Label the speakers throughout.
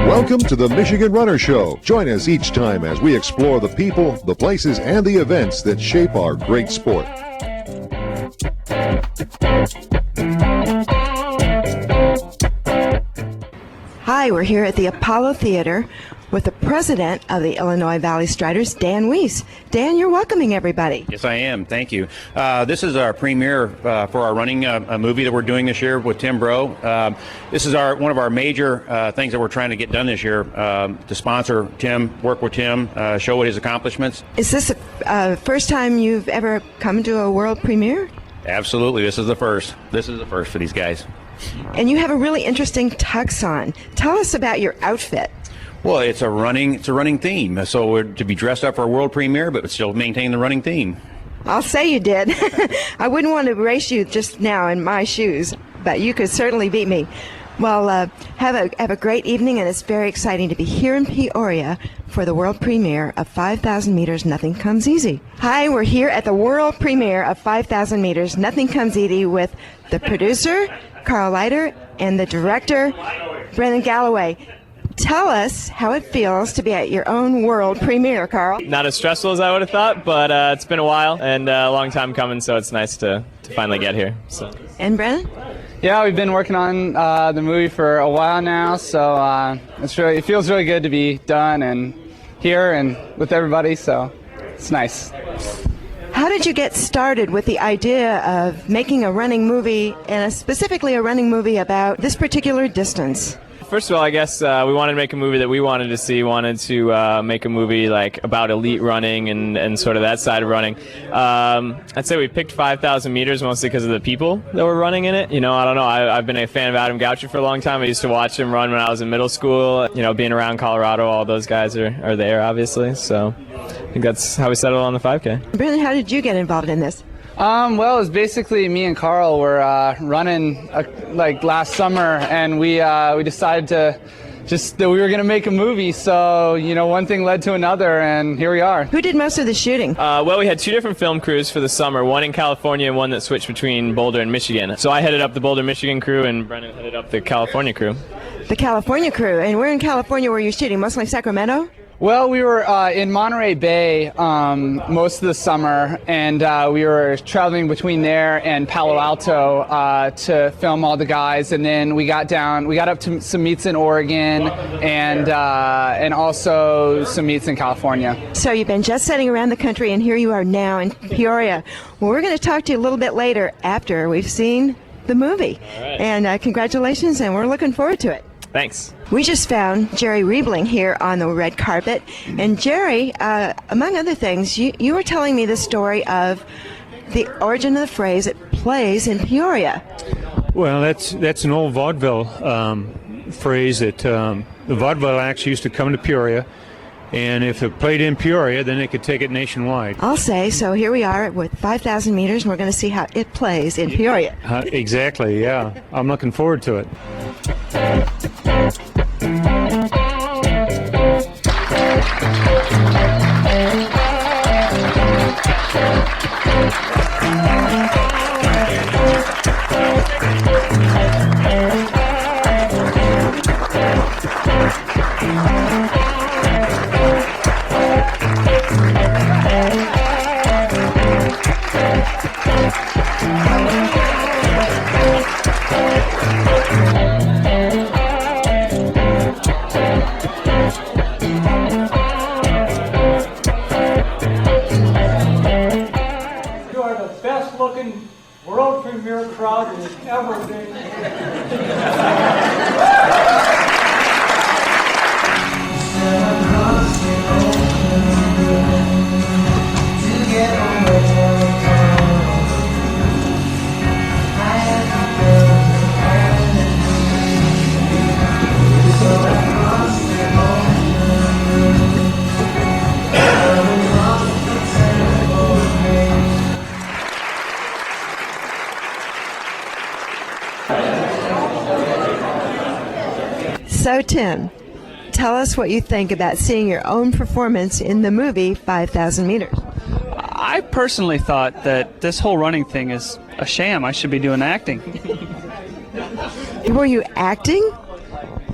Speaker 1: Welcome to the Michigan Runner Show. Join us each time as we explore the people, the places, and the events that shape our great sport.
Speaker 2: Hi, we're here at the Apollo Theater with the president of the Illinois Valley Striders, Dan Weiss. Dan, you're welcoming everybody.
Speaker 3: Yes, I am. Thank you. This is our premiere for our running movie that we're doing this year with Tim Broe. This is one of our major things that we're trying to get done this year, to sponsor Tim, work with Tim, show his accomplishments.
Speaker 2: Is this the first time you've ever come to a world premiere?
Speaker 3: Absolutely. This is the first. This is the first for these guys.
Speaker 2: And you have a really interesting tux on. Tell us about your outfit.
Speaker 3: Well, it's a running theme. So we're to be dressed up for a world premiere, but still maintain the running theme.
Speaker 2: I'll say you did. I wouldn't want to race you just now in my shoes, but you could certainly beat me. Well, have a great evening, and it's very exciting to be here in Peoria for the world premiere of 5,000 meters, Nothing Comes Easy. Hi, we're here at the world premiere of 5,000 meters, Nothing Comes Easy with the producer, Carl Leiter, and the director, Brendan Galloway. Tell us how it feels to be at your own world premiere, Carl.
Speaker 4: Not as stressful as I would have thought, but it's been a while and a long time coming, so it's nice to finally get here. So.
Speaker 2: And Brennan?
Speaker 5: Yeah, we've been working on the movie for a while now, so it feels really good to be done and here and with everybody, so it's nice.
Speaker 2: How did you get started with the idea of making a running movie, and specifically a running movie about this particular distance?
Speaker 4: First of all, I guess we wanted to make a movie that we wanted to see, wanted to make a movie like about elite running and sort of that side of running. I'd say we picked 5,000 meters mostly because of the people that were running in it. You know, I don't know, I've been a fan of Adam Goucher for a long time. I used to watch him run when I was in middle school. You know, being around Colorado, all those guys are there, obviously. So I think that's how we settled on the 5K.
Speaker 2: Brennan, how did you get involved in this?
Speaker 5: Well, it was basically me and Carl were running like last summer, and we decided to that we were going to make a movie. So, you know, one thing led to another, and here we are.
Speaker 2: Who did most of the shooting?
Speaker 4: Well, we had two different film crews for the summer, one in California and one that switched between Boulder and Michigan. So I headed up the Boulder, Michigan crew, and Brennan headed up the California crew.
Speaker 2: The California crew. And where in California were you shooting? Mostly Sacramento?
Speaker 5: Well, we were in Monterey Bay most of the summer, and we were traveling between there and Palo Alto to film all the guys. And then we got up to some meets in Oregon and also some meets in California.
Speaker 2: So you've been jet setting around the country, and here you are now in Peoria. Well, we're going to talk to you a little bit later after we've seen the movie.
Speaker 4: All right.
Speaker 2: And congratulations, and we're looking forward to it.
Speaker 4: Thanks.
Speaker 2: We just found Jerry Riebling here on the red carpet. And Jerry, among other things, you were telling me the story of the origin of the phrase, "it plays in Peoria."
Speaker 6: Well, that's an old vaudeville phrase that the vaudeville acts used to come to Peoria. And if it played in Peoria, then they could take it nationwide.
Speaker 2: I'll say, so here we are with 5,000 meters, and we're going to see how it plays in Peoria.
Speaker 6: Exactly, yeah. I'm looking forward to it.
Speaker 7: World premiere crowd has ever been.
Speaker 2: So, Tim, tell us what you think about seeing your own performance in the movie 5,000 meters.
Speaker 8: I personally thought that this whole running thing is a sham. I should be doing acting.
Speaker 2: Were you acting?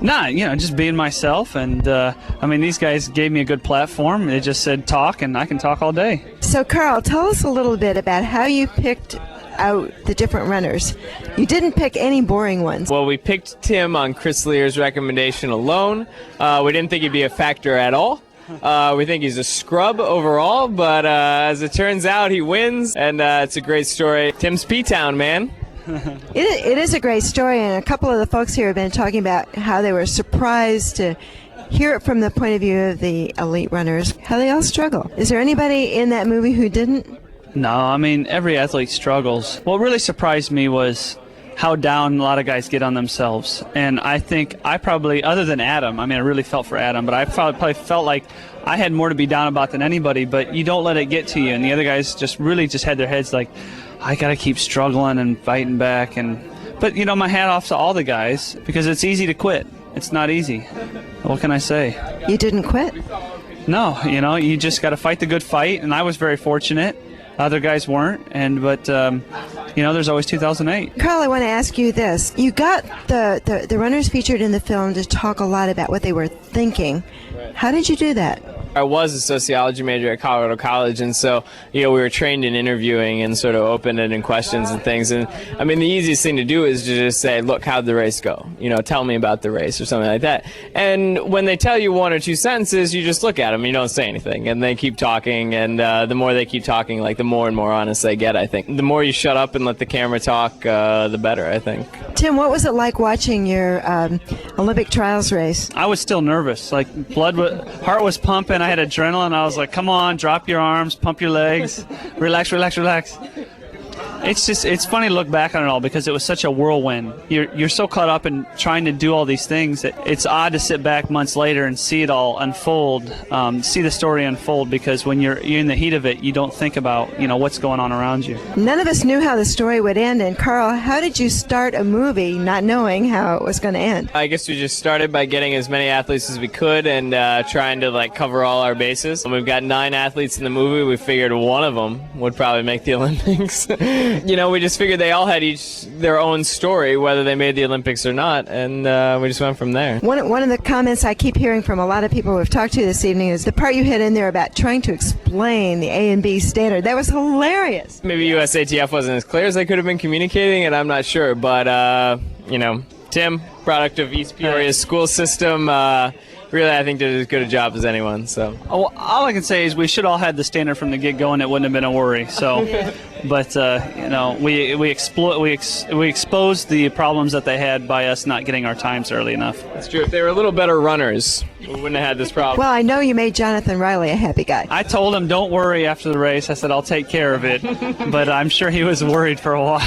Speaker 8: Nah, just being myself, and these guys gave me a good platform. They just said talk, and I can talk all day.
Speaker 2: So, Carl, tell us a little bit about how you picked out the different runners. You didn't pick any boring ones.
Speaker 4: Well, we picked Tim on Chris Lear's recommendation alone. We didn't think he'd be a factor at all. We think he's a scrub overall, but as it turns out, he wins, and it's a great story. Tim's P-Town, man.
Speaker 2: It is a great story, and a couple of the folks here have been talking about how they were surprised to hear it from the point of view of the elite runners, how they all struggle. Is there anybody in that movie who didn't?
Speaker 8: No, every athlete struggles. What really surprised me was how down a lot of guys get on themselves. And I think I probably, other than Adam, I really felt for Adam, but I probably felt like I had more to be down about than anybody, but you don't let it get to you. And the other guys just had their heads like, I got to keep struggling and fighting back. But my hat off to all the guys, because it's easy to quit. It's not easy. What can I say?
Speaker 2: You didn't quit?
Speaker 8: No, you just got to fight the good fight, and I was very fortunate. Other guys weren't, but there's always 2008.
Speaker 2: Carl, I want to ask you this. You got the runners featured in the film to talk a lot about what they were thinking. Right. How did you do that?
Speaker 4: I was a sociology major at Colorado College, and so we were trained in interviewing and sort of open-ended questions and things. And the easiest thing to do is to just say, "Look, how'd the race go? Tell me about the race," or something like that. And when they tell you one or two sentences, you just look at them. You don't say anything, and they keep talking. And the more they keep talking, the more and more honest they get. I think the more you shut up and let the camera talk, the better. I think.
Speaker 2: Tim, what was it like watching your Olympic trials race?
Speaker 8: I was still nervous. Heart was pumping. I had adrenaline. I was like, come on, drop your arms, pump your legs, relax, relax, relax. It's funny to look back on it all because it was such a whirlwind. You're so caught up in trying to do all these things that it's odd to sit back months later and see it all unfold, see the story unfold, because when you're in the heat of it, you don't think about what's going on around you.
Speaker 2: None of us knew how the story would end. And Carl, how did you start a movie not knowing how it was going to end?
Speaker 4: I guess we just started by getting as many athletes as we could and trying to cover all our bases. And we've got 9 athletes in the movie. We figured one of them would probably make the Olympics. We just figured they all had each their own story, whether they made the Olympics or not, and we just went from there.
Speaker 2: One of the comments I keep hearing from a lot of people we've talked to this evening is the part you hit in there about trying to explain the A and B standard. That was hilarious.
Speaker 4: Maybe USATF wasn't as clear as they could have been communicating it, I'm not sure, but, Tim, product of East Peoria's school system, really, I think did as good a job as anyone. So,
Speaker 8: all I can say is we should all had the standard from the get-go, and it wouldn't have been a worry. So, but we exposed the problems that they had by us not getting our times early enough.
Speaker 4: That's true. If they were a little better runners, we wouldn't have had this problem.
Speaker 2: Well, I know you made Jonathan Riley a happy guy.
Speaker 8: I told him, "Don't worry." After the race, I said, "I'll take care of it," but I'm sure he was worried for a while.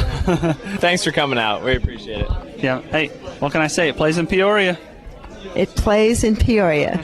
Speaker 4: Thanks for coming out. We appreciate it.
Speaker 8: Yeah. Hey, what can I say? It plays in Peoria.
Speaker 2: It plays in Peoria.